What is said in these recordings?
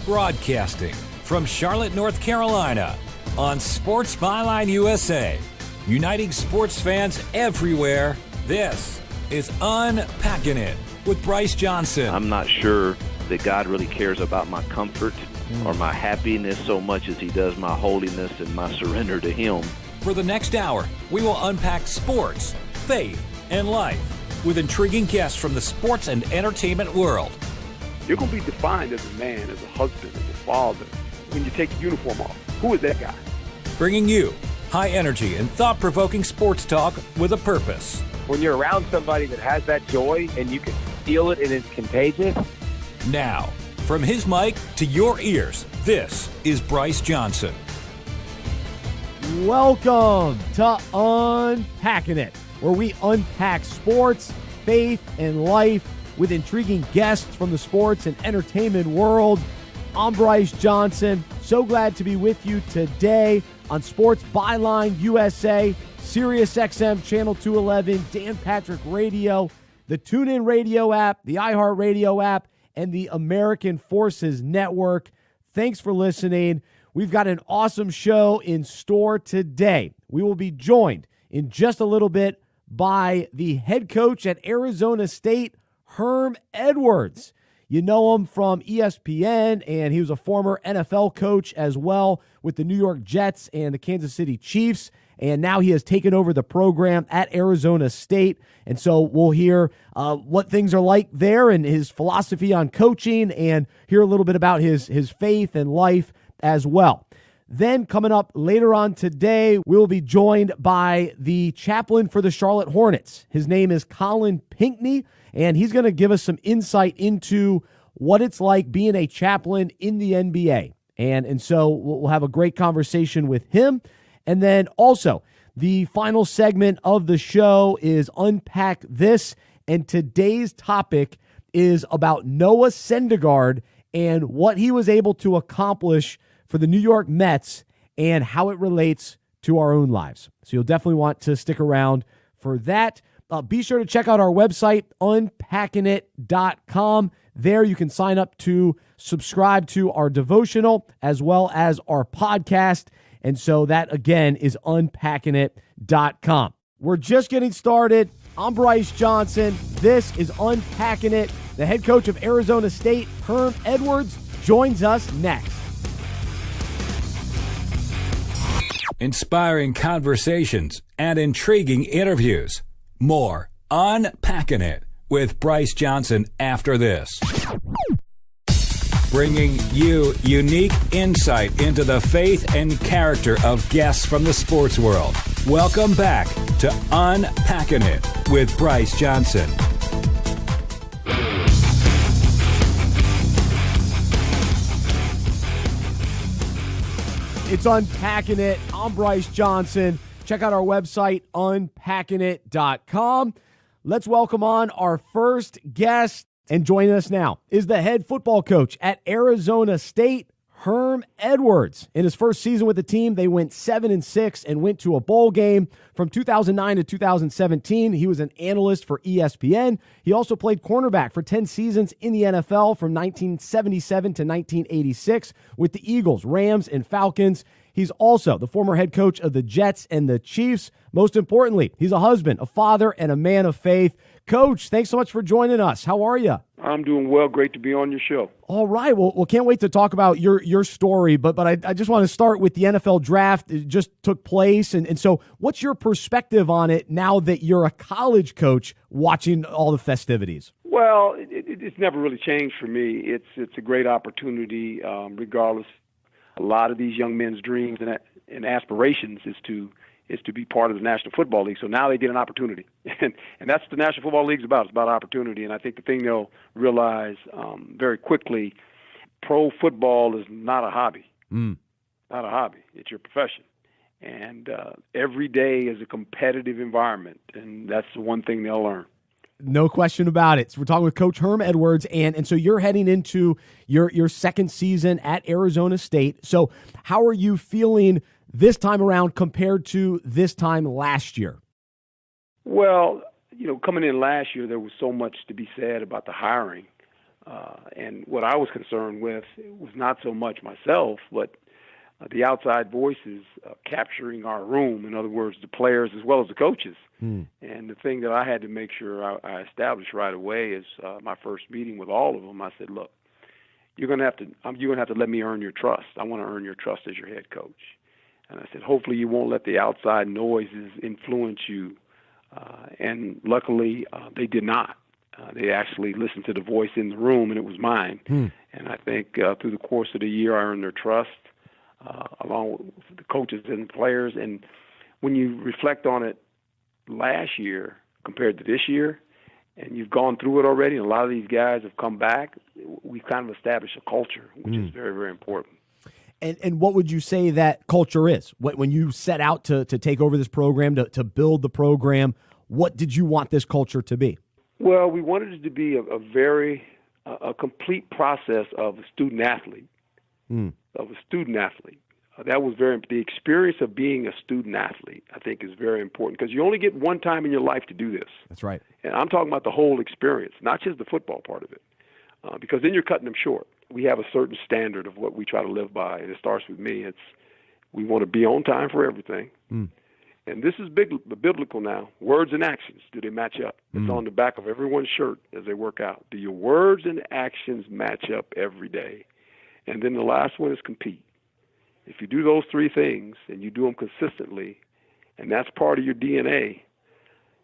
Broadcasting from Charlotte, North Carolina, on Sports Byline USA, uniting sports fans everywhere. This is Unpacking It with Bryce Johnson. I'm not sure that God really cares about my comfort or my happiness so much as he does my holiness and my surrender to him. For the next hour, we will unpack sports, faith, and life with intriguing guests from the sports and entertainment world. You're going to be defined as a man, as a husband, as a father when you take the uniform off. Who is that guy? Bringing you high energy and thought-provoking sports talk with a purpose. When you're around somebody that has that joy and you can feel it and it's contagious. Now, from his mic to your ears, this is Bryce Johnson. Welcome to Unpacking It, where we unpack sports, faith, and life with intriguing guests from the sports and entertainment world. I'm Bryce Johnson. So glad to be with you today on Sports Byline USA, Sirius XM Channel 211, Dan Patrick Radio, the TuneIn Radio app, the iHeartRadio app, and the American Forces Network. Thanks for listening. We've got an awesome show in store today. We will be joined in just a little bit by the head coach at Arizona State, Herm Edwards. You know him from ESPN, and he was a former NFL coach as well with the New York Jets and the Kansas City Chiefs, and now he has taken over the program at Arizona State. And so we'll hear what things are like there and his philosophy on coaching, and hear a little bit about his faith and life as well. Then coming up later on today, we'll be joined by the chaplain for the Charlotte Hornets. His name is Colin Pinkney, and he's going to give us some insight into what it's like being a chaplain in the NBA. And so we'll have a great conversation with him. And then also, the final segment of the show is Unpack This, and today's topic is about Noah Syndergaard and what he was able to accomplish for the New York Mets and how it relates to our own lives. So you'll definitely want to stick around for that. Be sure to check out our website, unpackingit.com. There you can sign up to subscribe to our devotional as well as our podcast. And so that, again, is unpackingit.com. We're just getting started. I'm Bryce Johnson. This is Unpacking It. The head coach of Arizona State, Herm Edwards, joins us next. Inspiring conversations and intriguing interviews. More Unpacking It with Bryce Johnson after this. Bringing you unique insight into the faith and character of guests from the sports world. Welcome back to Unpacking It with Bryce Johnson. It's Unpacking It. I'm Bryce Johnson. Check out our website, unpackingit.com. Let's welcome on our first guest. And joining us now is the head football coach at Arizona State, Herm Edwards. In his first season with the team, they went 7-6 and went to a bowl game. From 2009 to 2017, he was an analyst for ESPN. He also played cornerback for 10 seasons in the NFL from 1977 to 1986 with the Eagles, Rams, and Falcons. He's also the former head coach of the Jets and the Chiefs. Most importantly, he's a husband, a father, and a man of faith. Coach, thanks so much for joining us. How are you? I'm doing well. Great to be on your show. All right. Well, can't wait to talk about your story, but I just want to start with the NFL draft. It just took place, and so what's your perspective on it now that you're a college coach watching all the festivities? Well, it's never really changed for me. It's a great opportunity, regardless. A lot of these young men's dreams and aspirations is to be part of the National Football League. So now they get an opportunity. And that's what the National Football League is about. It's about opportunity. And I think the thing they'll realize very quickly, pro football is not a hobby. Not a hobby. It's your profession. And every day is a competitive environment. And that's the one thing they'll learn. No question about it. So we're talking with Coach Herm Edwards, and so you're heading into your second season at Arizona State. So how are you feeling this time around compared to this time last year? Well, coming in last year, there was so much to be said about the hiring. And what I was concerned with was not so much myself, but the outside voices capturing our room. In other words, the players as well as the coaches. And the thing that I had to make sure I established right away is my first meeting with all of them. I said, "Look, you're going to have to let me earn your trust. I want to earn your trust as your head coach." And I said, "Hopefully, you won't let the outside noises influence you." And luckily, they did not. They actually listened to the voice in the room, and it was mine. And I think through the course of the year, I earned their trust, along with the coaches and the players. And when you reflect on it last year compared to this year, and you've gone through it already, and a lot of these guys have come back, we've kind of established a culture, which is very, very important. And what would you say that culture is? When you set out to take over this program, to build the program, what did you want this culture to be? Well, we wanted it to be a complete process of a student athlete, That was the experience of being a student athlete, I think, is very important, because you only get one time in your life to do this. That's right. And I'm talking about the whole experience, not just the football part of it, because then you're cutting them short. We have a certain standard of what we try to live by, and it starts with me. We want to be on time for everything. And this is biblical now. Words and actions, do they match up? It's on the back of everyone's shirt as they work out. Do your words and actions match up every day? And then the last one is compete. If you do those three things and you do them consistently, and that's part of your DNA,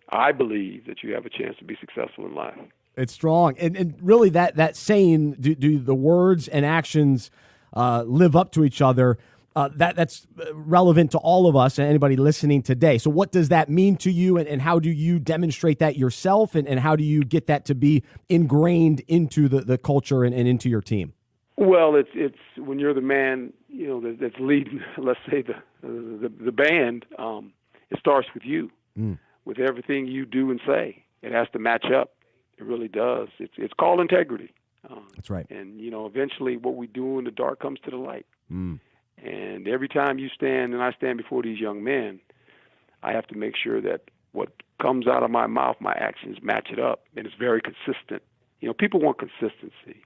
I believe that you have a chance to be successful in life. It's strong. And really that saying, do the words and actions live up to each other, that's relevant to all of us and anybody listening today. So what does that mean to you, and how do you demonstrate that yourself, and how do you get that to be ingrained into the culture and into your team? Well, it's when you're the man, that's leading, let's say the band, it starts with you, with everything you do and say. It has to match up. It really does. It's called integrity. That's right. And, eventually what we do in the dark comes to the light. And every time you stand, and I stand before these young men, I have to make sure that what comes out of my mouth, my actions match it up, and it's very consistent. People want consistency.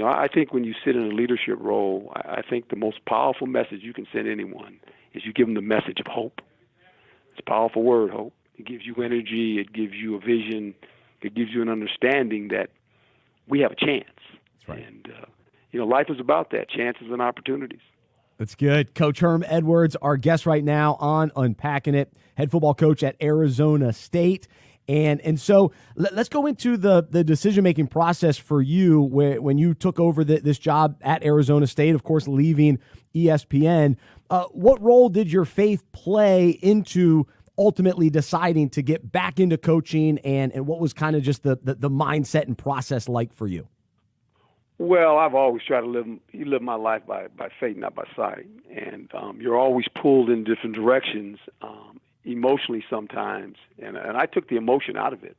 I think when you sit in a leadership role, I think the most powerful message you can send anyone is you give them the message of hope. It's a powerful word, hope. It gives you energy. It gives you a vision. It gives you an understanding that we have a chance. That's right. And, life is about that, chances and opportunities. That's good. Coach Herm Edwards, our guest right now on Unpacking It, head football coach at Arizona State. And so let's go into the decision-making process for you when you took over this job at Arizona State, of course, leaving ESPN. What role did your faith play into ultimately deciding to get back into coaching, and what was kind of just the mindset and process like for you? Well, I've always tried to live my life by faith, not by sight. And you're always pulled in different directions, emotionally sometimes. And I took the emotion out of it.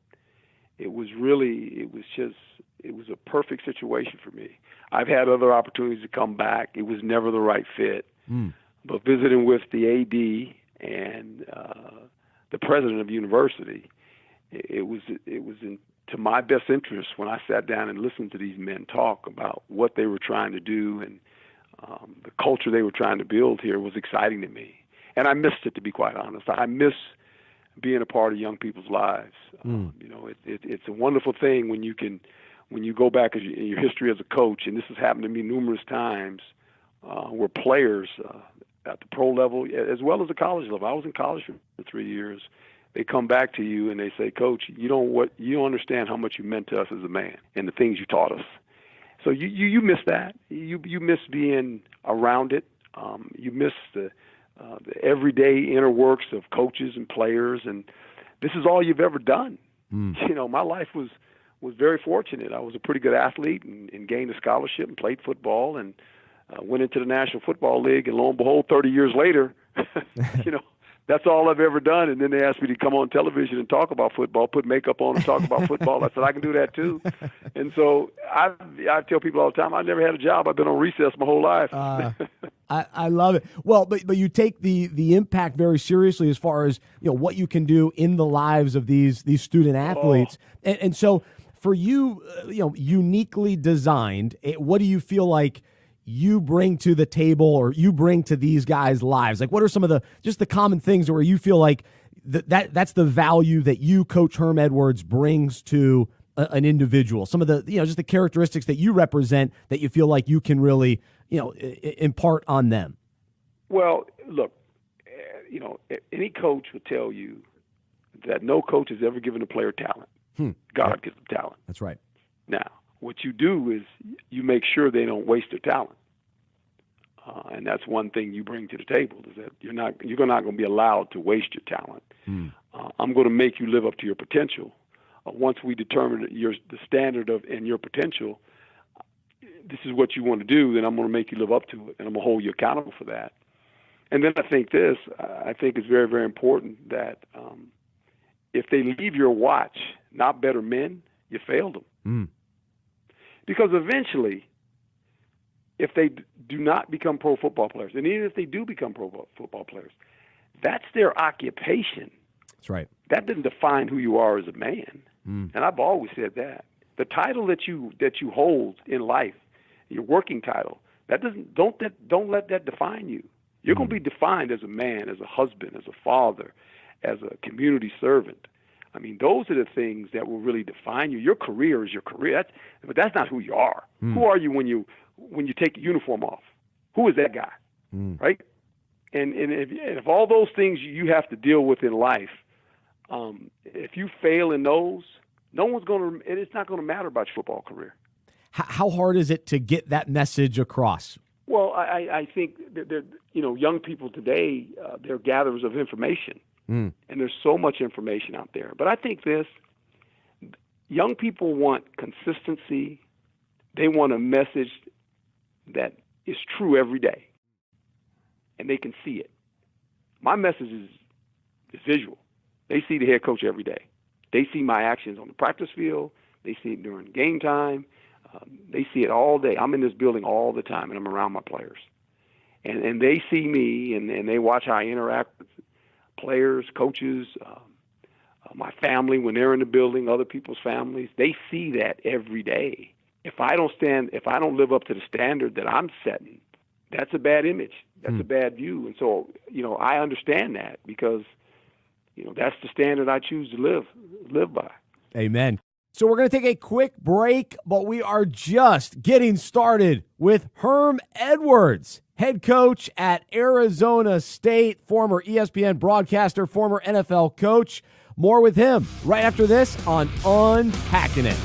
It was a perfect situation for me. I've had other opportunities to come back. It was never the right fit. But visiting with the AD and the president of the university, it was to my best interest when I sat down and listened to these men talk about what they were trying to do, and the culture they were trying to build here was exciting to me. And I missed it, to be quite honest. I miss being a part of young people's lives. It's a wonderful thing when you go back in your history as a coach, and this has happened to me numerous times, where players at the pro level as well as the college level. I was in college for 3 years. They come back to you and they say, "Coach, you don't understand how much you meant to us as a man and the things you taught us." So you miss that. You miss being around it. You miss the everyday inner works of coaches and players, and this is all you've ever done. My life was very fortunate. I was a pretty good athlete and gained a scholarship and played football and went into the National Football League, and lo and behold, 30 years later, that's all I've ever done. And then they asked me to come on television and talk about football, put makeup on and talk about football. I said, I can do that too. And so I tell people all the time, I never had a job. I've been on recess my whole life. I love it. Well, but you take the impact very seriously as far as what you can do in the lives of these student athletes. And so for you, uniquely designed, what do you feel like you bring to the table or you bring to these guys' lives? Like, what are some of the common things where you feel like that's the value that you, Coach Herm Edwards, brings to an individual? Some of the, just the characteristics that you represent that you feel like you can really, impart on them. Well, look, any coach will tell you that no coach has ever given a player talent. God gives them talent. That's right. Now, what you do is you make sure they don't waste their talent. And that's one thing you bring to the table, is that you're not going to be allowed to waste your talent. I'm going to make you live up to your potential. Once we determine the standard and your potential, this is what you want to do, then I'm going to make you live up to it, and I'm going to hold you accountable for that. And then I think it's very, very important that if they leave your watch not better men, you failed them. Because eventually, if they do not become pro football players, and even if they do become pro football players, that's their occupation. That's right. That doesn't define who you are as a man. And I've always said that. The title that you hold in life, your working title, don't let that define you. You're going to be defined as a man, as a husband, as a father, as a community servant. I mean, those are the things that will really define you. Your career is your career, but that's not who you are. Who are you when you take your uniform off? Who is that guy, right? And if all those things you have to deal with in life, if you fail in those, it's not going to matter about your football career. How hard is it to get that message across? Well, I think that young people today, they're gatherers of information, and there's so much information out there. But I think young people want consistency. They want a message that is true every day, and they can see it. My message is visual. They see the head coach every day. They see my actions on the practice field. They see it during game time. They see it all day. I'm in this building all the time, and I'm around my players. And they see me, and they watch how I interact with players, coaches, my family when they're in the building, other people's families. They see that every day. If I don't live up to the standard that I'm setting, that's a bad image. That's a bad view. And so, I understand that because, that's the standard I choose to live by. Amen. So we're going to take a quick break, but we are just getting started with Herm Edwards, head coach at Arizona State, former ESPN broadcaster, former NFL coach. More with him right after this on Unpacking It.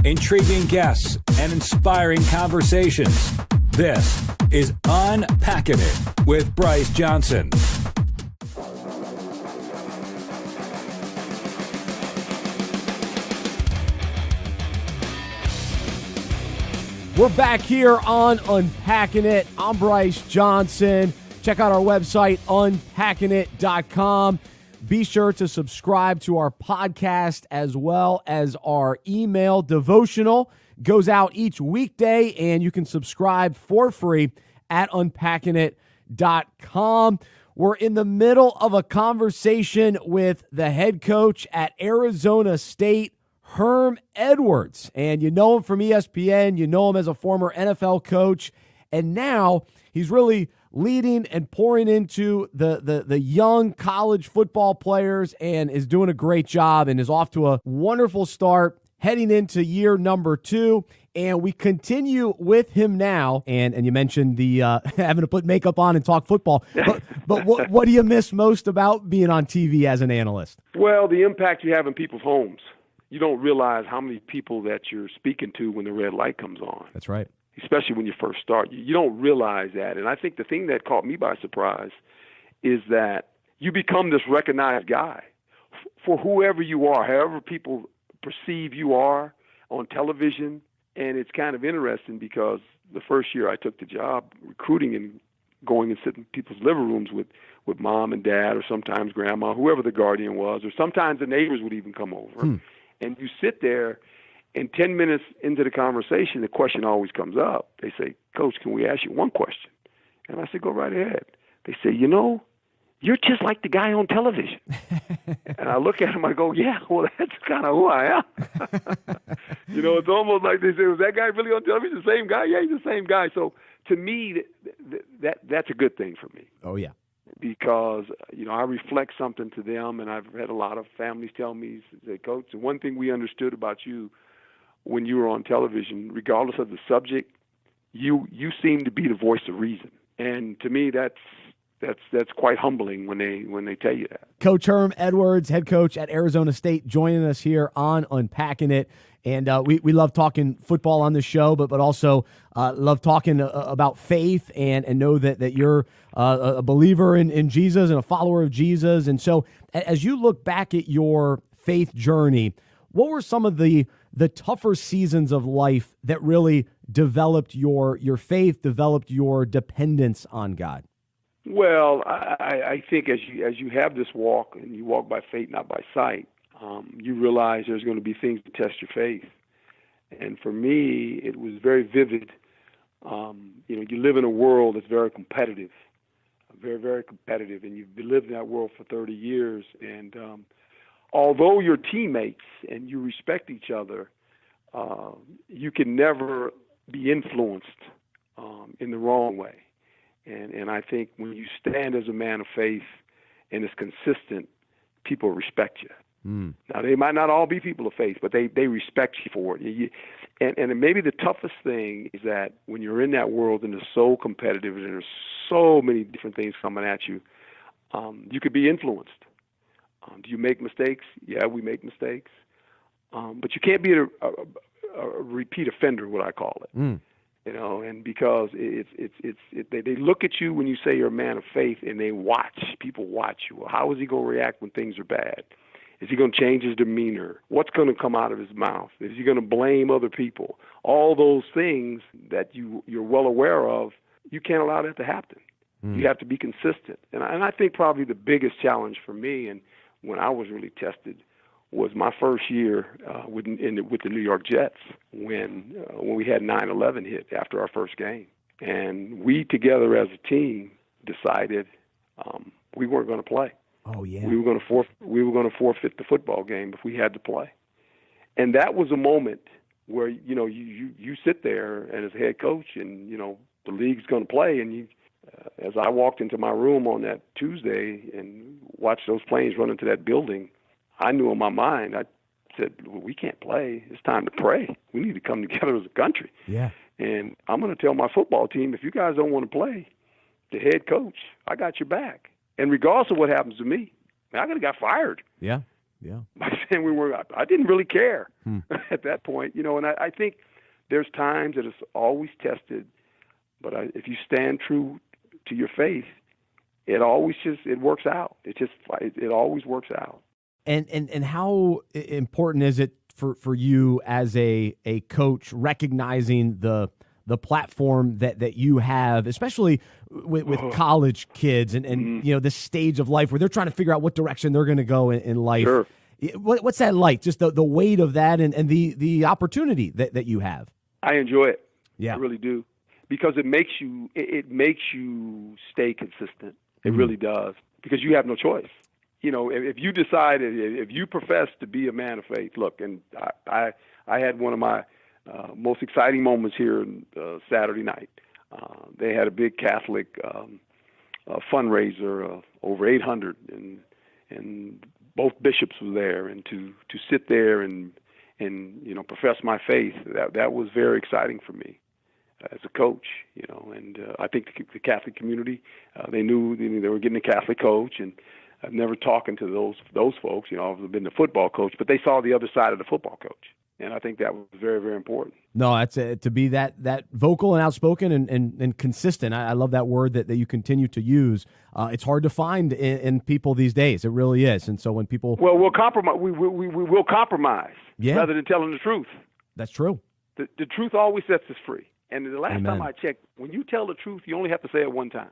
Intriguing guests and inspiring conversations. This is Unpacking It with Bryce Johnson. We're back here on Unpacking It. I'm Bryce Johnson. Check out our website, unpackingit.com. Be sure to subscribe to our podcast as well as our email devotional. Goes out each weekday, and you can subscribe for free at unpackingit.com. We're in the middle of a conversation with the head coach at Arizona State, Herm Edwards. And you know him from ESPN. You know him as a former NFL coach. And now he's really leading and pouring into the young college football players and is doing a great job and is off to a wonderful start heading into year number 2. And we continue with him now. And you mentioned the having to put makeup on and talk football. But what do you miss most about being on TV as an analyst? Well, the impact you have in people's homes. You don't realize how many people that you're speaking to when the red light comes on. That's right. Especially when you first start. You don't realize that. And I think the thing that caught me by surprise is that you become this recognized guy for whoever you are, however people perceive you are on television. And it's kind of interesting because the first year I took the job recruiting and going and sitting in people's living rooms with mom and dad or sometimes grandma, whoever the guardian was, or sometimes the neighbors would even come over. And you sit there, and 10 minutes into the conversation, the question always comes up. They say, "Coach, can we ask you one question?" And I say, "Go right ahead." They say, you're just like the guy on television. And I look at him, I go, yeah, well, that's kind of who I am. It's almost like they say, was that guy really on television? The same guy? Yeah, he's the same guy. So to me, that's a good thing for me. Oh, yeah. Because, I reflect something to them, and I've had a lot of families tell me, say, Coach, the one thing we understood about you when you were on television, regardless of the subject, you seem to be the voice of reason. And to me, that's quite humbling when they tell you that. Coach Herm Edwards, head coach at Arizona State, joining us here on Unpacking It. And we love talking football on the show, but also love talking about faith and know that you're a believer in Jesus and a follower of Jesus. And so as you look back at your faith journey, what were some of the tougher seasons of life that really developed your faith, developed your dependence on God? Well, I think as you have this walk, and you walk by faith, not by sight, you realize there's going to be things to test your faith. And for me, it was very vivid. You live in a world that's very competitive, very, very competitive, and you've lived in that world for 30 years. And although you're teammates and you respect each other, you can never be influenced in the wrong way. And I think when you stand as a man of faith and is consistent, people respect you. Now, they might not all be people of faith, but they respect you for it. And maybe the toughest thing is that when you're in that world and it's so competitive and there's so many different things coming at you, you could be influenced. Do you make mistakes? Yeah, we make mistakes. But you can't be a repeat offender, what I call it. And because they look at you when you say you're a man of faith, and people watch you. Well, how is he going to react when things are bad? Is he going to change his demeanor? What's going to come out of his mouth? Is he going to blame other people? All those things that you're well aware of, you can't allow that to happen. You have to be consistent. And I think probably the biggest challenge for me, and when I was really tested, was my first year with the New York Jets when we had 9/11 hit after our first game. And we together as a team decided we weren't going to play. Oh yeah. We were going to forfeit the football game if we had to play. And that was a moment where you sit there and as head coach, and the league's going to play, and as I walked into my room on that Tuesday and watched those planes run into that building, I knew in my mind, I said, well, we can't play. It's time to pray. We need to come together as a country. Yeah. And I'm going to tell my football team, if you guys don't want to play, the head coach, I got your back. And regardless of what happens to me, I could have got fired. Yeah, yeah. By saying I didn't really care at that point. And I think there's times that it's always tested, but if you stand true to your faith, it always it works out. It always works out. And how important is it for you as a coach recognizing the platform that you have, especially with college kids and this stage of life where they're trying to figure out what direction they're going to go in life? Sure. What's that like? Just the weight of that and the opportunity that you have. I enjoy it. Yeah, I really do, because it makes you stay consistent. It really does, because you have no choice. If you decide, if you profess to be a man of faith, look, and I had one of my most exciting moments here Saturday night. They had a big Catholic fundraiser, over 800, and both bishops were there, and to sit there and profess my faith, that was very exciting for me as a coach, and I think the Catholic community, they knew they were getting a Catholic coach, and I've never talking to those folks. I've been the football coach, but they saw the other side of the football coach. And I think that was very, very important. No, that's to be that vocal and outspoken and consistent. I love that word that you continue to use. It's hard to find in people these days. It really is. And so when people we'll compromise. We will compromise rather than telling the truth. That's true. The truth always sets us free. And the last Amen. time I checked, when you tell the truth, you only have to say it one time.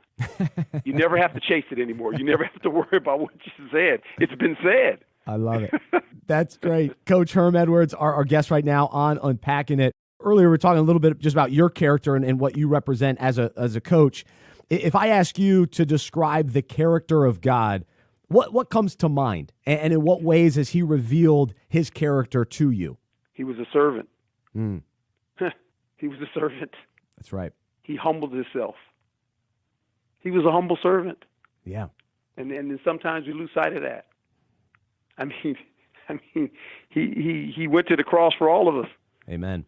You never have to chase it anymore. You never have to worry about what you said. It's been said. I love it. That's great. Coach Herm Edwards, our guest right now on Unpacking It. Earlier, we were talking a little bit just about your character and what you represent as a coach. If I ask you to describe the character of God, what comes to mind? And in what ways has he revealed his character to you? He was a servant. He was a servant. That's right. He humbled himself. He was a humble servant. Yeah. And then sometimes we lose sight of that. I mean, he went to the cross for all of us. Amen.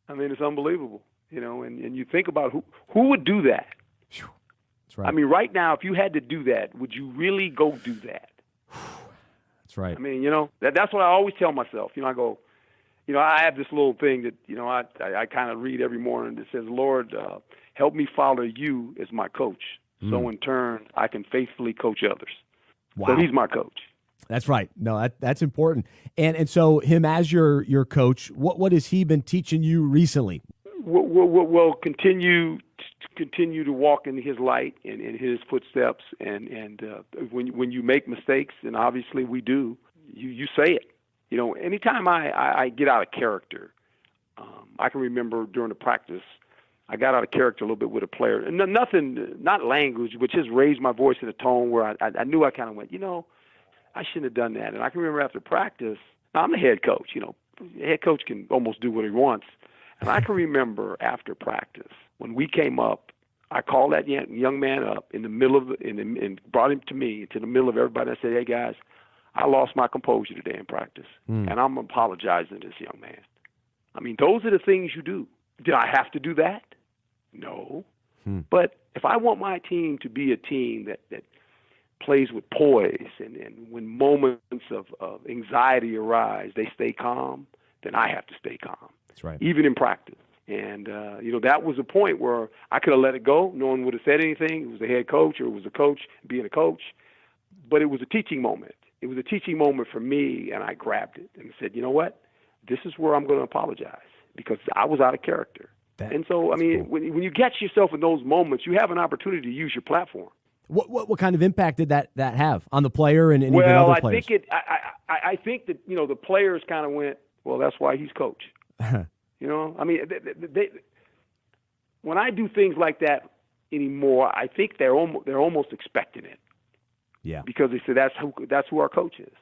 I mean, it's unbelievable, and you think about who would do that. That's right. I mean, right now, if you had to do that, would you really go do that? That's right. I mean, that's what I always tell myself. I go, I have this little thing that, I kind of read every morning that says, Lord, help me follow you as my coach. So in turn, I can faithfully coach others. Wow. So he's my coach. That's right. No, that's important. And so him as your coach, what has he been teaching you recently? Well, continue to walk in his light and in his footsteps. And when you make mistakes, and obviously we do, you say it. Anytime I get out of character, I can remember during the practice, I got out of character a little bit with a player. And nothing, not language, but just raised my voice in a tone where I knew I kind of went, I shouldn't have done that. And I can remember after practice, now I'm the head coach. The head coach can almost do what he wants. And I can remember after practice, when we came up, I called that young man up in the middle of and brought him to me, into the middle of everybody. I said, hey, guys, I lost my composure today in practice, and I'm apologizing to this young man. I mean, those are the things you do. Did I have to do that? No. But if I want my team to be a team that plays with poise, and when moments of anxiety arise, they stay calm, then I have to stay calm. That's right. Even in practice. And, that was a point where I could have let it go. No one would have said anything. It was the head coach, or it was the coach being a coach. But it was a teaching moment. It was a teaching moment for me, and I grabbed it and said, you know what? This is where I'm going to apologize, because I was out of character. And so, I mean, cool. when you catch yourself in those moments, you have an opportunity to use your platform. What kind of impact did that have on the player and even other players? I think that the players kind of went, well, that's why he's coach. I mean, when I do things like that anymore, I think they're almost expecting it. Yeah, because they say that's who our coach is.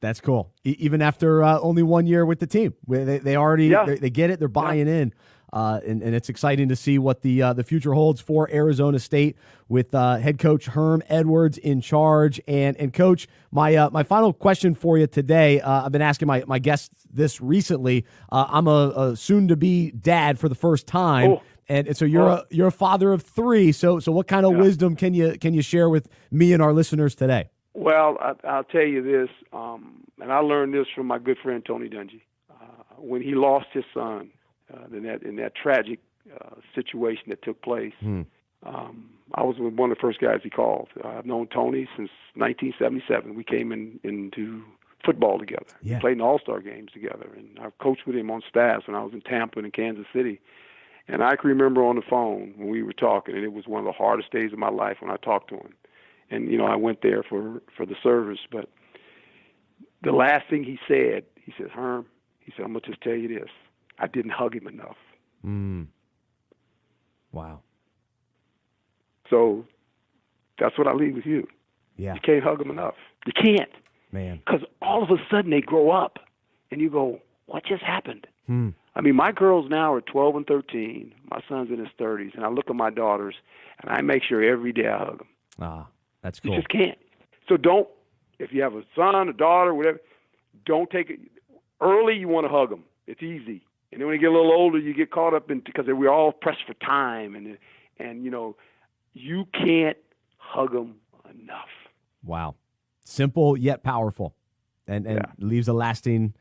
That's cool. Even after only 1 year with the team, they already they get it. They're buying in. And it's exciting to see what the future holds for Arizona State with head coach Herm Edwards in charge. And coach, my final question for you today, I've been asking my guests this recently. I'm a soon-to-be dad for the first time. Oh. And so you're a father of three. So what kind of wisdom can you share with me and our listeners today? Well, I'll tell you this, and I learned this from my good friend Tony Dungy. When he lost his son, in that tragic situation that took place, I was one of the first guys he called. I've known Tony since 1977. We came into football together. Yeah. We played in all-star games together, and I coached with him on staffs when I was in Tampa and in Kansas City. And I can remember on the phone when we were talking, and it was one of the hardest days of my life when I talked to him. And, I went there for the service, but the last thing he said, Herm, I'm going to just tell you this. I didn't hug him enough. Wow. So that's what I leave with you. Yeah. You can't hug them enough. You can't. Man. Because all of a sudden they grow up, and you go, what just happened? I mean, my girls now are 12 and 13. My son's in his 30s, and I look at my daughters, and I make sure every day I hug them. Ah, that's cool. You just can't. So don't, if you have a son, a daughter, whatever, don't take it. Early, you want to hug them. It's easy. And then when you get a little older, you get caught up in, because we're all pressed for time, and you can't hug them enough. Wow. Simple yet powerful, and leaves a lasting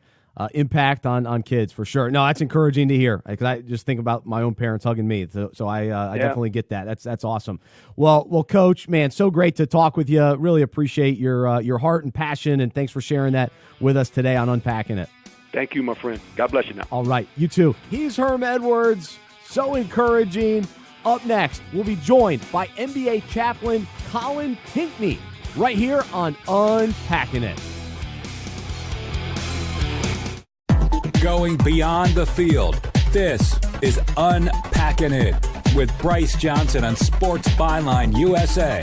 impact on kids for sure. No, that's encouraging to hear, because I just think about my own parents hugging me. So I definitely get that. That's awesome. Well, Coach, man, so great to talk with you. Really appreciate your heart and passion, and thanks for sharing that with us today on Unpacking It. Thank you, my friend. God bless you now. All right, you too. He's Herm Edwards. So encouraging. Up next, we'll be joined by NBA chaplain Colin Pinkney right here on Unpacking It. Going beyond the field. This is Unpacking It. with Bryce Johnson on Sports Byline USA.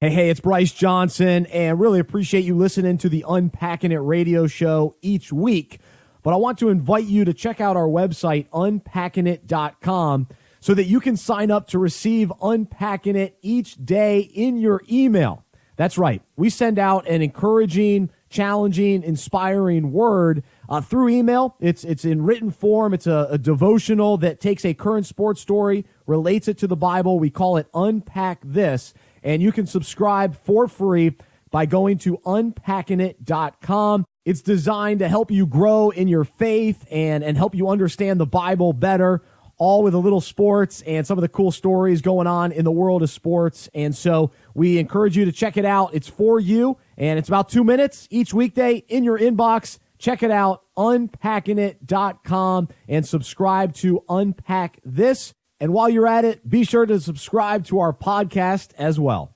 Hey, it's Bryce Johnson, and really appreciate you listening to the Unpacking It radio show each week. But I want to invite you to check out our website, unpackingit.com, so that you can sign up to receive Unpacking It each day in your email. That's right. We send out an encouraging, challenging, inspiring word through email. It's in written form. It's a devotional that takes a current sports story, relates it to the Bible. We call it Unpack This. And you can subscribe for free by going to unpackingit.com. It's designed to help you grow in your faith and help you understand the Bible better, all with a little sports and some of the cool stories going on in the world of sports. And so we encourage you to check it out. It's for you, and it's about 2 minutes each weekday in your inbox. Check it out, unpackingit.com, and subscribe to Unpack This. And while you're at it, be sure to subscribe to our podcast as well.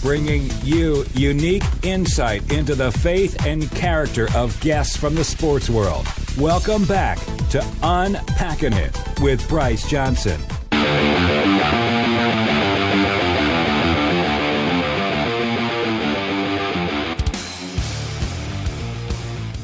Bringing you unique insight into the faith and character of guests from the sports world. Welcome back to Unpacking It with Bryce Johnson.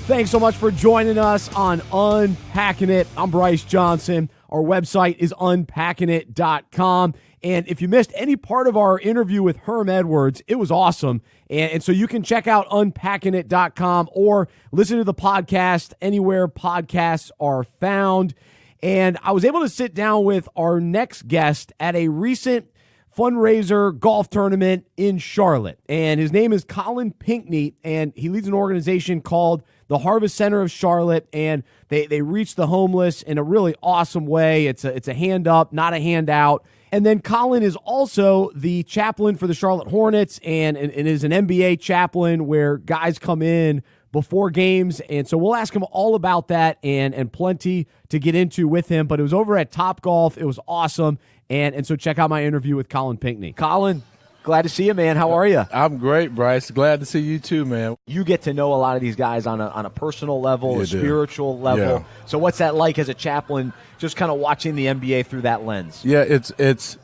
Thanks so much for joining us on Unpacking It. I'm Bryce Johnson. Our website is unpackingit.com. And if you missed any part of our interview with Herm Edwards, it was awesome. And so you can check out unpackingit.com or listen to the podcast anywhere podcasts are found. And I was able to sit down with our next guest at a recent fundraiser golf tournament in Charlotte. And his name is Colin Pinkney, and he leads an organization called the Harvest Center of Charlotte, and they reach the homeless in a really awesome way. It's a hand up, not a handout. And then Colin is also the chaplain for the Charlotte Hornets and is an NBA chaplain where guys come in before games. And so we'll ask him all about that and plenty to get into with him. But it was over at Topgolf. It was awesome. And so check out my interview with Colin Pinkney. Colin, glad to see you, man. How are you? I'm great, Bryce. Glad to see you too, man. You get to know a lot of these guys on a personal level, a spiritual level. Yeah. So what's that like as a chaplain, just kind of watching the NBA through that lens? Yeah, it's kind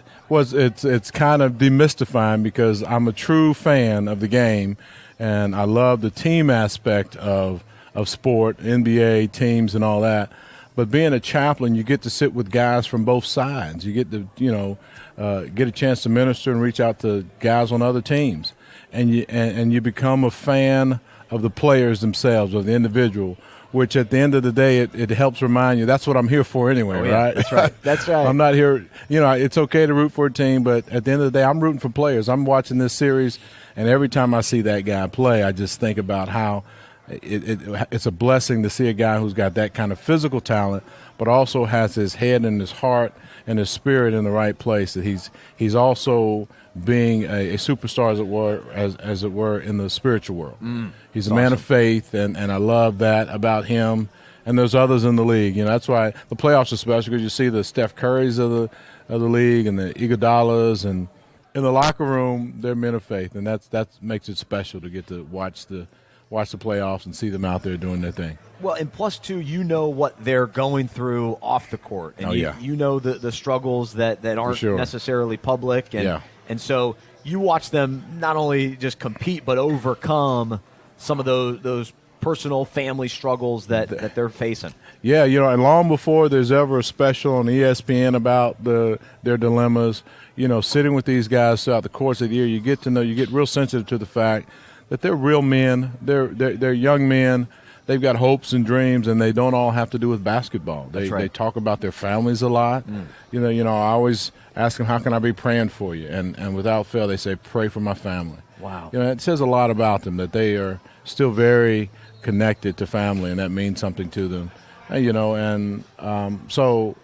of demystifying because I'm a true fan of the game, and I love the team aspect of sport, NBA teams and all that. But being a chaplain, you get to sit with guys from both sides. You get to, get a chance to minister and reach out to guys on other teams, and you become a fan of the players themselves, of the individual. Which at the end of the day, it helps remind you that's what I'm here for anyway, right? That's right. That's right. I'm not here. It's okay to root for a team, but at the end of the day, I'm rooting for players. I'm watching this series, and every time I see that guy play, I just think about how it's a blessing to see a guy who's got that kind of physical talent, but also has his head and his heart and his spirit in the right place. That he's also being a superstar, as it were, in the spiritual world. He's a man of faith, and I love that about him. And there's others in the league. That's why the playoffs are special, because you see the Steph Currys of the league and the Iguodalas, and in the locker room they're men of faith, and that makes it special to get to watch the playoffs and see them out there doing their thing. Well, and plus, too, you know what they're going through off the court. And you know the struggles that aren't necessarily public. And so you watch them not only just compete but overcome some of those personal family struggles that they're facing. Yeah, and long before there's ever a special on ESPN about their dilemmas, sitting with these guys throughout the course of the year, you get real sensitive to the fact that they're real men. They're young men. They've got hopes and dreams, and they don't all have to do with basketball. They talk about their families a lot. I always ask them, how can I be praying for you? And without fail, they say, pray for my family. Wow. It says a lot about them, that they are still very connected to family, and that means something to them. So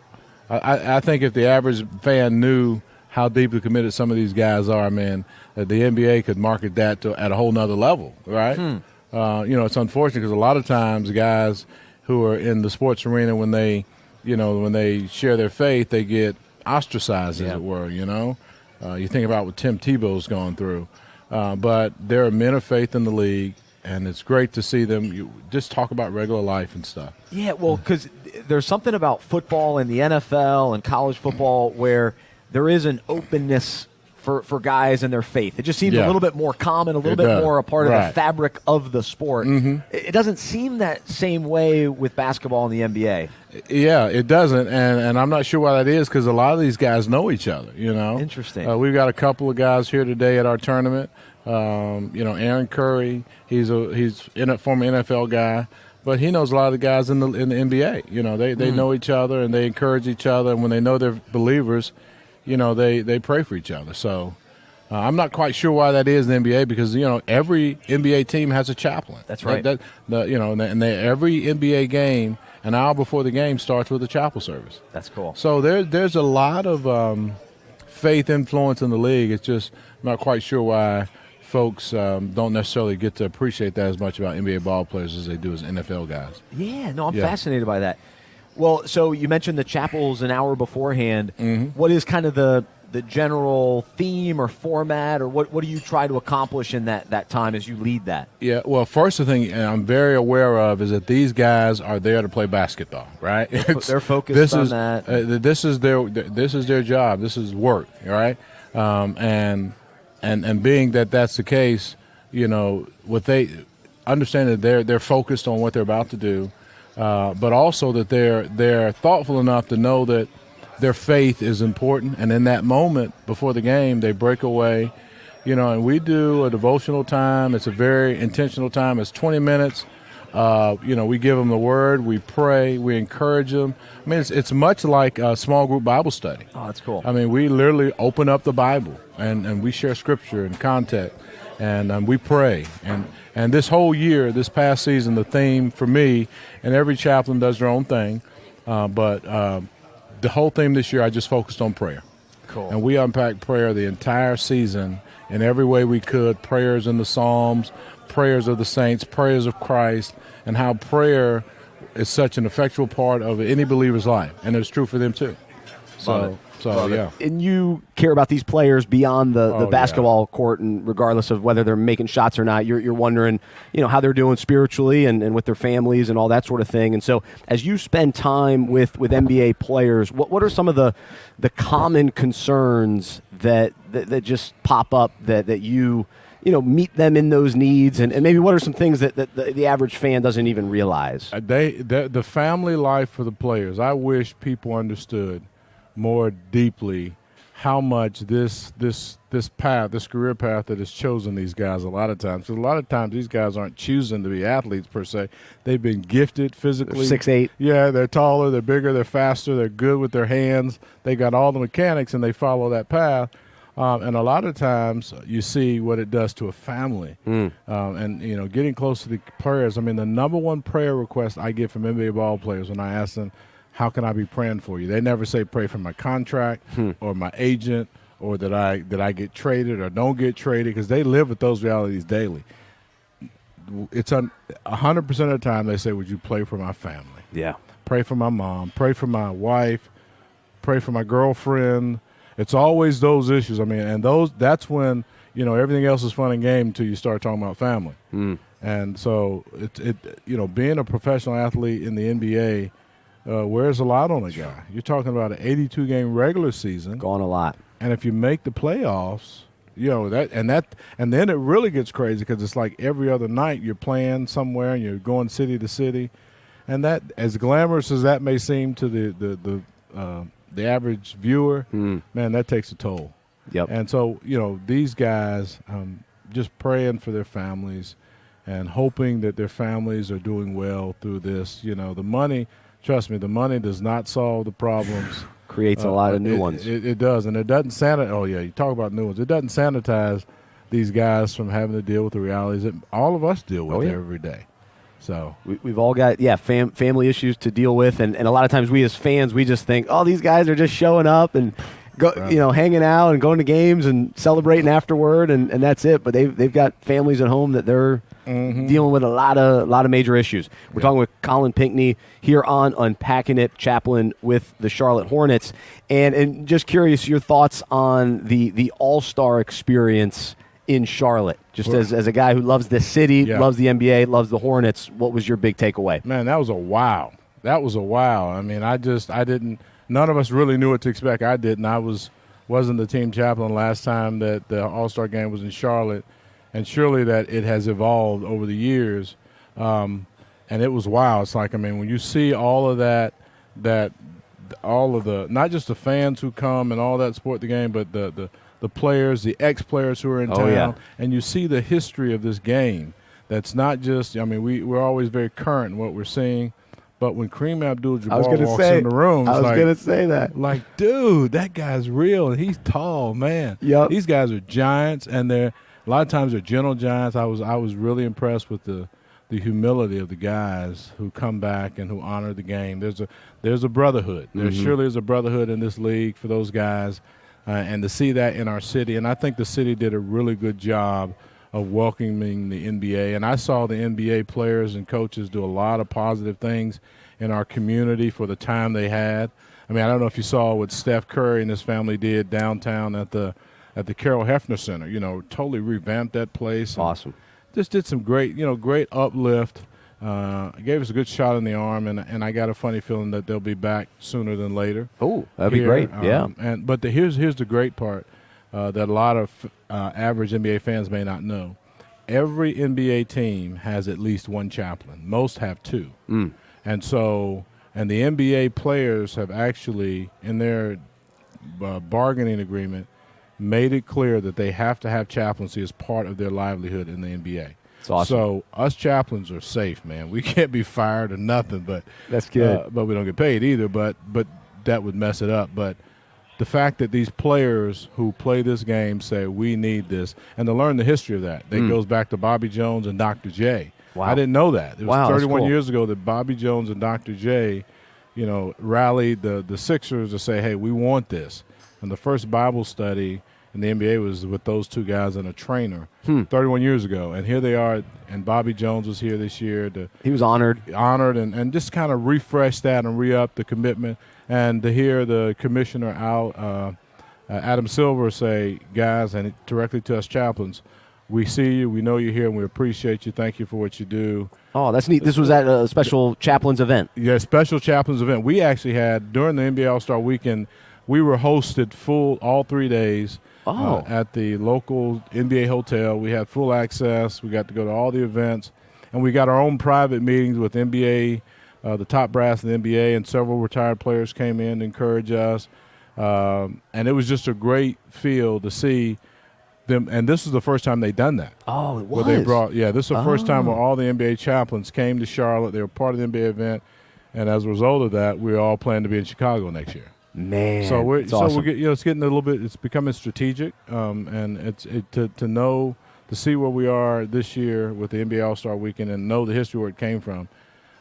I think if the average fan knew how deeply committed some of these guys are, man, that the NBA could market that at a whole nother level, right? It's unfortunate because a lot of times guys who are in the sports arena, when they share their faith, they get ostracized, as it were. You think about what Tim Tebow's gone through. But there are men of faith in the league, and it's great to see them just talk about regular life and stuff. Yeah, well, because there's something about football and the NFL and college football where there is an openness for guys and their faith. It just seems a little bit more common, a little bit more a part of the fabric of the sport. It doesn't seem that same way with basketball in the NBA. Yeah, it doesn't, and I'm not sure why that is because a lot of these guys know each other, Interesting. We've got a couple of guys here today at our tournament. Aaron Curry, he's a former NFL guy, but he knows a lot of the guys in the NBA. They know each other and they encourage each other, and when they know they're believers, they pray for each other. So I'm not quite sure why that is in the NBA because every NBA team has a chaplain. That's right. Every NBA game, an hour before the game, starts with a chapel service. That's cool. So there's a lot of faith influence in the league. It's just not quite sure why folks don't necessarily get to appreciate that as much about NBA ball players as they do as NFL guys. Yeah, no, I'm fascinated by that. Well, so you mentioned the chapels an hour beforehand. What is kind of the general theme or format, or what do you try to accomplish in that time as you lead that? Yeah, well, first the thing I'm very aware of is that these guys are there to play basketball, right? They're focused on that. This is their job. This is work, all right? And being that that's the case, what they understand that they're focused on what they're about to do. But also that they're thoughtful enough to know that their faith is important, and in that moment before the game, they break away, and we do a devotional time. It's a very intentional time. It's 20 minutes. We give them the word, we pray, we encourage them. I mean, it's much like a small group Bible study. Oh, that's cool. I mean, we literally open up the Bible, and we share scripture and context, and we pray. And this whole year, this past season, the theme for me, and every chaplain does their own thing, but the whole theme this year, I just focused on prayer. Cool. And we unpacked prayer the entire season in every way we could, prayers in the Psalms, prayers of the saints, prayers of Christ, and how prayer is such an effectual part of any believer's life. And it's true for them too. So yeah. And you care about these players beyond the basketball court, and regardless of whether they're making shots or not, you're wondering, how they're doing spiritually and with their families and all that sort of thing. And so as you spend time with NBA players, what are some of the common concerns that just pop up that you meet them in those needs, and maybe what are some things that the average fan doesn't even realize? The family life for the players, I wish people understood more deeply how much this career path that has chosen these guys a lot of times. Because a lot of times these guys aren't choosing to be athletes per se. They've been gifted physically. 6'8". Yeah, they're taller, they're bigger, they're faster, they're good with their hands. They got all the mechanics, and they follow that path. And a lot of times you see what it does to a family. And, getting close to the prayers. I mean, the number one prayer request I get from NBA ball players when I ask them, how can I be praying for you? They never say pray for my contract or my agent or that I get traded or don't get traded, because they live with those realities daily. It's 100% of the time they say, would you pray for my family? Yeah. Pray for my mom. Pray for my wife. Pray for my girlfriend. It's always those issues. I mean, and that's when, everything else is fun and game until you start talking about family. And so, being a professional athlete in the NBA wears a lot on a guy. You're talking about an 82-game regular season. Gone a lot. And if you make the playoffs, and then it really gets crazy because it's like every other night you're playing somewhere and you're going city to city. And that, as glamorous as that may seem to the average viewer, man, that takes a toll. Yep. And so, these guys just praying for their families and hoping that their families are doing well through this. The money, trust me, the money does not solve the problems. Creates a lot of new ones. It does, and it doesn't sanitize. Oh, yeah, you talk about new ones. It doesn't sanitize these guys from having to deal with the realities that all of us deal with every day. So we've all got family issues to deal with, and a lot of times we as fans, we just think, oh, these guys are just showing up and hanging out and going to games and celebrating afterward, and that's it. But they've got families at home that they're dealing with a lot of major issues. We're talking with Colin Pinkney here on Unpacking It, chaplain with the Charlotte Hornets, and just curious your thoughts on the All-Star experience in Charlotte? Just as a guy who loves the city, loves the NBA, loves the Hornets, what was your big takeaway? Man, that was a wow. That was a wow. I mean, none of us really knew what to expect. I didn't. Wasn't the team chaplain last time that the All-Star game was in Charlotte, and surely that it has evolved over the years. And it was wow. It's like, I mean, when you see all of that all of the, not just the fans who come and all that support the game, but the players, the ex-players who are in town, and you see the history of this game. That's not just, I mean, we're always very current in what we're seeing, but when Kareem Abdul-Jabbar walks in the room, I was going to say that. Like, dude, that guy's real, and he's tall, man. Yep. These guys are giants, and a lot of times they're gentle giants. I was really impressed with the humility of the guys who come back and who honor the game. There's a brotherhood. There surely is a brotherhood in this league for those guys, and to see that in our city. And I think the city did a really good job of welcoming the NBA. And I saw the NBA players and coaches do a lot of positive things in our community for the time they had. I mean, I don't know if you saw what Steph Curry and his family did downtown at the Carol Hefner Center. You know, totally revamped that place. Awesome. Just did some great uplift. Gave us a good shot in the arm, and I got a funny feeling that they'll be back sooner than later. Oh, that'd be great. Yeah. But here's the great part that a lot of average NBA fans may not know. Every NBA team has at least one chaplain. Most have two. And the NBA players have actually, in their bargaining agreement, made it clear that they have to have chaplaincy as part of their livelihood in the NBA. It's awesome. So us chaplains are safe, man. We can't be fired or nothing, but that's good. But we don't get paid either. But that would mess it up. But the fact that these players who play this game say we need this, and to learn the history of that goes back to Bobby Jones and Dr. J. Wow. I didn't know that. It was 31 years ago that Bobby Jones and Dr. J, rallied the Sixers to say, hey, we want this. And the first Bible study in the NBA was with those two guys and a trainer 31 years ago. And here they are, and Bobby Jones was here this year. He was honored and just kind of refresh that and re-up the commitment. And to hear the commissioner Adam Silver say, guys, and directly to us chaplains, we see you, we know you're here, and we appreciate you. Thank you for what you do. Oh, that's neat. This was at a special chaplains event. Yeah, special chaplains event. We actually had, during the NBA All-Star Weekend, we were hosted all 3 days at the local NBA hotel. We had full access. We got to go to all the events. And we got our own private meetings with NBA, the top brass in the NBA, and several retired players came in to encourage us. And it was just a great feel to see them. And this was the first time they'd done that. Oh, it was? This is the first time where all the NBA chaplains came to Charlotte. They were part of the NBA event. And as a result of that, we all plan to be in Chicago next year. Man, so it's getting a little bit. It's becoming strategic, and to see where we are this year with the NBA All-Star Weekend and know the history where it came from.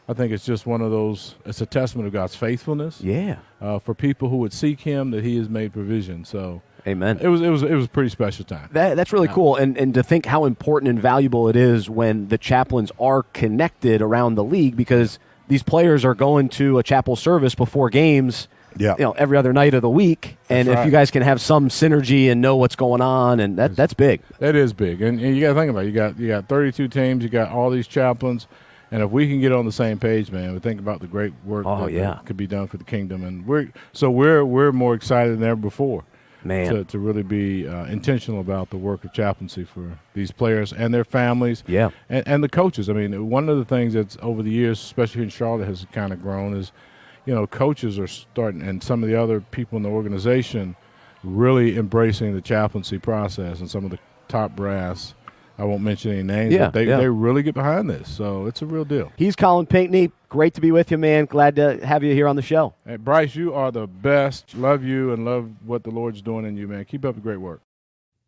I think it's just one of those. It's a testament of God's faithfulness. Yeah, for people who would seek Him, that He has made provision. So, amen. It was a pretty special time. That's really cool, and to think how important and valuable it is when the chaplains are connected around the league, because these players are going to a chapel service before games. Yeah, every other night of the week, and if you guys can have some synergy and know what's going on, and that's big. That is big, and you got to think about it. You got 32 teams, you got all these chaplains, and if we can get on the same page, man, we think about the great work that could be done for the kingdom, and we're more excited than ever before, man, to really be intentional about the work of chaplaincy for these players and their families, and the coaches. I mean, one of the things that's over the years, especially in Charlotte, has kind of grown is, coaches are starting, and some of the other people in the organization really embracing the chaplaincy process, and some of the top brass, I won't mention any names, but they really get behind this. So it's a real deal. He's Colin Pinkney. Great to be with you, man. Glad to have you here on the show. Hey, Bryce, you are the best. Love you and love what the Lord's doing in you, man. Keep up the great work.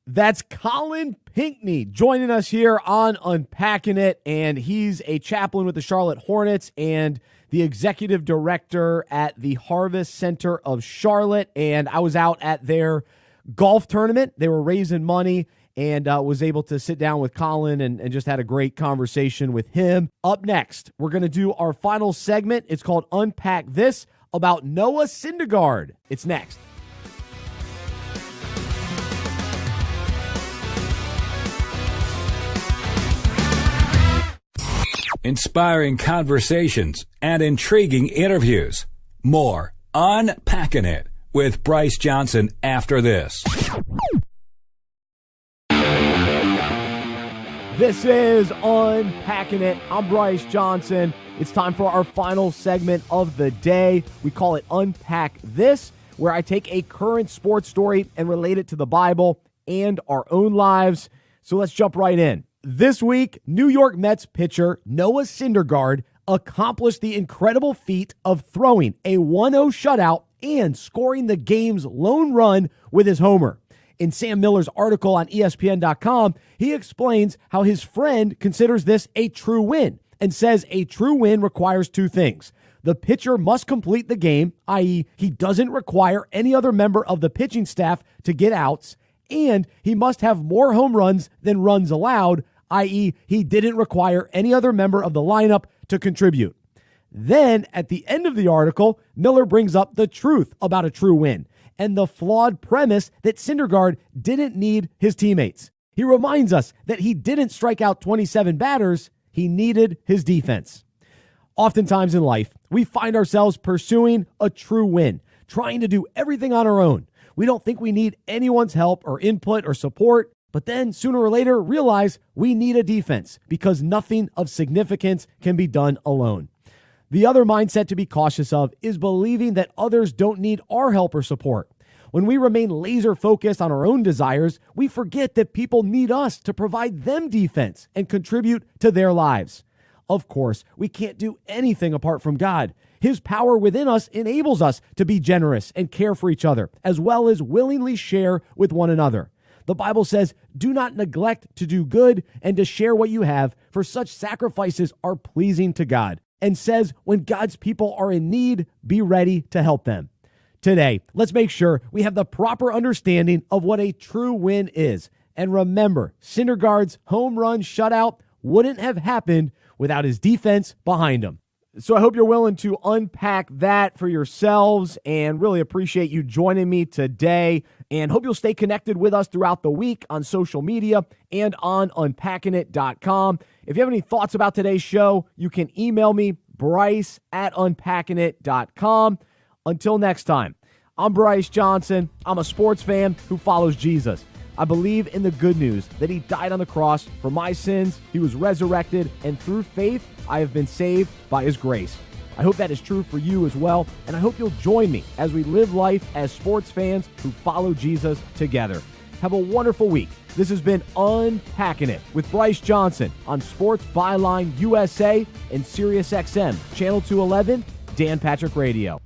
That's Colin Pinkney joining us here on Unpacking It, and he's a chaplain with the Charlotte Hornets and the executive director at the Harvest Center of Charlotte. And I was out at their golf tournament. They were raising money, and was able to sit down with Colin and just had a great conversation with him. Up next, we're going to do our final segment. It's called Unpack This, about Noah Syndergaard. It's next. inspiring conversations, and intriguing interviews. More Unpacking It with Bryce Johnson after this. This is Unpacking It. I'm Bryce Johnson. It's time for our final segment of the day. We call it Unpack This, where I take a current sports story and relate it to the Bible and our own lives. So let's jump right in. This week, New York Mets pitcher Noah Syndergaard accomplished the incredible feat of throwing a 1-0 shutout and scoring the game's lone run with his homer. In Sam Miller's article on ESPN.com, he explains how his friend considers this a true win and says a true win requires two things. The pitcher must complete the game, i.e., he doesn't require any other member of the pitching staff to get outs, and he must have more home runs than runs allowed, i.e., he didn't require any other member of the lineup to contribute. Then, at the end of the article, Miller brings up the truth about a true win and the flawed premise that Syndergaard didn't need his teammates. He reminds us that he didn't strike out 27 batters, he needed his defense. Oftentimes in life, we find ourselves pursuing a true win, trying to do everything on our own. We don't think we need anyone's help or input or support, but then sooner or later realize we need a defense because nothing of significance can be done alone. The other mindset to be cautious of is believing that others don't need our help or support. When we remain laser focused on our own desires, we forget that people need us to provide them defense and contribute to their lives. Of course, we can't do anything apart from God. His power within us enables us to be generous and care for each other, as well as willingly share with one another. The Bible says, do not neglect to do good and to share what you have, for such sacrifices are pleasing to God. And says, when God's people are in need, be ready to help them. Today, let's make sure we have the proper understanding of what a true win is. And remember, Syndergaard's home run shutout wouldn't have happened without his defense behind him. So I hope you're willing to unpack that for yourselves and really appreciate you joining me today. And hope you'll stay connected with us throughout the week on social media and on unpackingit.com. If you have any thoughts about today's show, you can email me, bryce@unpackingit.com. Until next time, I'm Bryce Johnson. I'm a sports fan who follows Jesus. I believe in the good news that he died on the cross for my sins, he was resurrected, and through faith, I have been saved by his grace. I hope that is true for you as well, and I hope you'll join me as we live life as sports fans who follow Jesus together. Have a wonderful week. This has been Unpacking It with Bryce Johnson on Sports Byline USA and SiriusXM, Channel 211, Dan Patrick Radio.